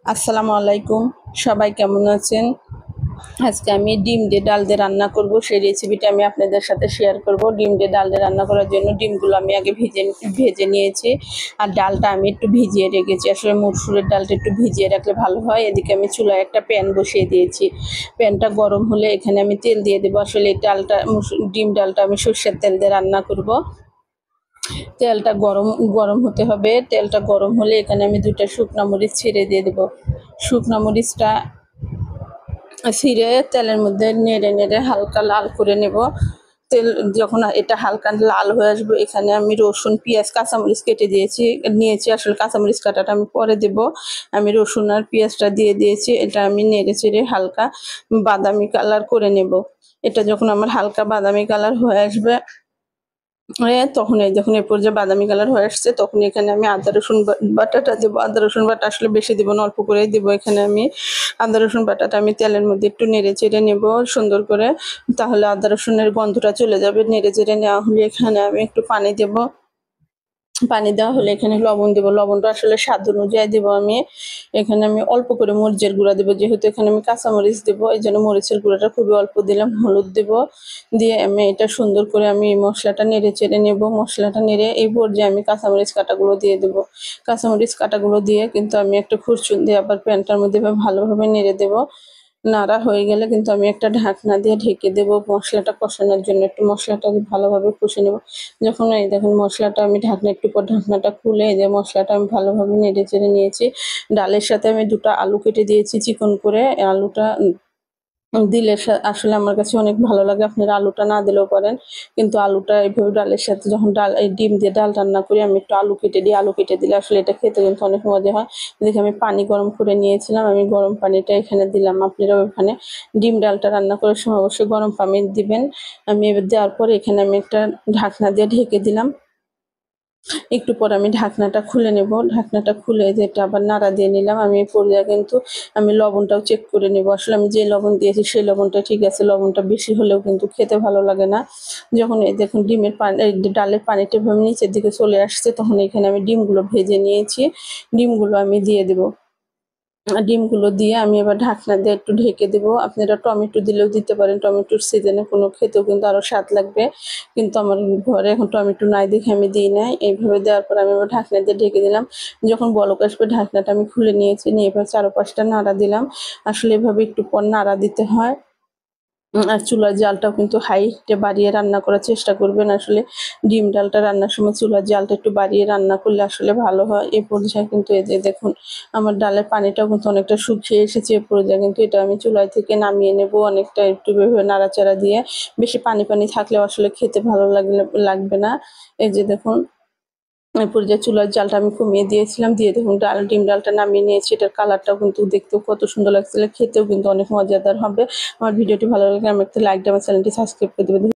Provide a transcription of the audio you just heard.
আসসালামু আলাইকুম। সবাই কেমন আছেন? আজকে আমি ডিম দিয়ে ডাল দিয়ে রান্না করব, সেই রেসিপিটা আমি আপনাদের সাথে শেয়ার করব। ডিম দিয়ে ডাল দিয়ে রান্না করার জন্য ডিমগুলো আমি আগে ভেজে নিয়েছি, আর ডালটা আমি একটু ভিজিয়ে রেখেছি। আসলে মসুরের ডালটা একটু ভিজিয়ে রাখলে ভালো হয়। এদিকে আমি চুলায় একটা প্যান বসিয়ে দিয়েছি। প্যানটা গরম হলে এখানে আমি তেল দিয়ে দেবো। আসলে এই ডালটা ডিম ডালটা আমি সর্ষের তেল দিয়ে রান্না করব। তেলটা গরম গরম হতে হবে। তেলটা গরম হলে এখানে আমি 2টা শুকনা মরিচ ছেড়ে দিয়ে দেবো। শুকনা মরিচটা ছিঁড়ে তেলের মধ্যে নেড়ে নেড়ে হালকা লাল করে নেব। তেল যখন এটা হালকা লাল হয়ে আসবে, এখানে আমি রসুন, পেঁয়াজ, কাঁচামরিচ কেটে নিয়েছি। আসলে কাঁচামরিচ কাটাটা আমি পরে দেব। আমি রসুন আর পেঁয়াজটা দিয়ে দিয়েছি। এটা আমি নেড়ে চেড়ে হালকা বাদামি কালার করে নেব। এটা যখন আমার হালকা বাদামি কালার হয়ে আসবে, তখন এই যখন এ পর্যায়ে বাদামি কালার হয়ে আসছে, তখন এখানে আমি আদা রসুন বাটাটা দেবো। আদা রসুন বাটা আসলে বেশি দেবো না, অল্প করেই দেবো। এখানে আমি আদা রসুন বাটাটা আমি তেলের মধ্যে একটু নেড়ে চেড়ে নেব সুন্দর করে, তাহলে আদা রসুনের গন্ধটা চলে যাবে। নেড়ে চেড়ে নেওয়া হলে এখানে আমি একটু পানি দেবো। পানি দেওয়া হলে এখানে লবণ দেবো। লবণটা আসলে স্বাদ অনুযায়ী দেবো আমি। এখানে আমি অল্প করে মরিচের গুঁড়া দেবো, যেহেতু এখানে আমি কাঁচামরিচ দেবো, এই জন্য মরিচের গুঁড়াটা খুবই অল্প দিলাম। হলুদ দেবো, দিয়ে আমি এটা সুন্দর করে আমি এই মশলাটা নেড়ে চেড়ে নেব। মশলাটা নেড়ে এই পর্যায়ে আমি কাঁচামরিচ কাটাগুলো দিয়ে দেবো। কাঁচামরিচ কাটাগুলো দিয়ে কিন্তু আমি একটা খুরচুন দিয়ে আবার প্যানটার মধ্যে ভালোভাবে নেড়ে দেবো। নাড়া হয়ে গেলে কিন্তু আমি একটা ঢাকনা দিয়ে ঢেকে দেবো মশলাটা কষানোর জন্য। একটু মশলাটা ভালোভাবে কষে নেব। যখন এই দেখুন মশলাটা আমি একটু পর ঢাকনাটা খুলে এই যে মশলাটা আমি ভালোভাবে নেড়ে চেড়ে নিয়েছি। ডালের সাথে আমি 2টা আলু কেটে দিয়েছি চিকন করে। আলুটা দিলে আসলে আমার কাছে অনেক ভালো লাগে। আপনারা আলুটা না দিলেও পারেন, কিন্তু আলুটা এইভাবে ডালের সাথে যখন এই ডিম দিয়ে ডাল রান্না করি, আমি একটু আলু কেটে দিই। আলু কেটে দিলে আসলে এটা খেতে কিন্তু অনেক মজা হয়। দেখে আমি পানি গরম করে নিয়েছিলাম, আমি গরম পানিটা এখানে দিলাম। আপনারাও এখানে ডিম ডালটা রান্না করার সময় অবশ্যই গরম পানি দিবেন। আমি এবার দেওয়ার পরে এখানে আমি একটা ঢাকনা দিয়ে ঢেকে দিলাম। একটু পর আমি ঢাকনাটা খুলে নেব। ঢাকনাটা খুলে যেটা আবার নাড়া দিয়ে নিলাম। আমি এই পর্যায়ে কিন্তু আমি লবণটাও চেক করে নেব। আসলে আমি যে লবণ দিয়েছি সেই লবণটা ঠিক আছে। লবণটা বেশি হলেও কিন্তু খেতে ভালো লাগে না। যখন এই দেখুন ডিমের পানি, ডালের পানিটা এভাবে নিচের দিকে চলে আসছে, তখন এখানে আমি ডিমগুলো ভেজে নিয়েছি। ডিমগুলো আমি দিয়ে দেবো। ডিমগুলো দিয়ে আমি এবার ঢাকনা দিয়ে একটু ঢেকে দেবো। আপনারা টমেটো দিলেও দিতে পারেন। টমেটোর সিজনে কোনো খেতেও কিন্তু আরও স্বাদ লাগবে, কিন্তু আমার ঘরে এখন টমেটো নাই দেখে আমি দিই নাই। এইভাবে দেওয়ার পর আমি এবার ঢাকনা দিয়ে ঢেকে দিলাম। যখন বলক আসবে ঢাকনাটা আমি খুলে নিয়েছি, নিয়ে এবার চারপাশটা নাড়া দিলাম। আসলে এভাবে একটু পর নাড়া দিতে হয়। আর চুলার জালটাও কিন্তু হাই হিটে বাড়িয়ে রান্না করার চেষ্টা করবেন। আসলে ডিম ডালটা রান্নার সময় চুলার জালটা একটু বাড়িয়ে রান্না করলে আসলে ভালো হয়। এ পর্যায়ে কিন্তু এই যে দেখুন আমার ডালের পানিটাও কিন্তু অনেকটা শুকিয়ে এসেছে। এ পর্যায়ে কিন্তু এটা আমি চুলায় থেকে নামিয়ে নেব, অনেকটা একটু এভাবে নাড়াচাড়া দিয়ে। বেশি পানি পানি থাকলেও আসলে খেতে ভালো লাগবে না। এই যে দেখুন এই পর্যায়ে চুলার জালটা আমি কমিয়ে দিয়েছিলাম, দিয়ে দেখুন ডিম ডালটা নামিয়ে নিয়েছি। এটার কালারটাও কিন্তু দেখতেও কত সুন্দর লাগছিল, খেতেও কিন্তু অনেক মজাদার হবে। আমার ভিডিওটি ভালো লাগলে আমার একটা লাইক দিয়ে আমার চ্যানেলটি সাবস্ক্রাইব করে দেবেন।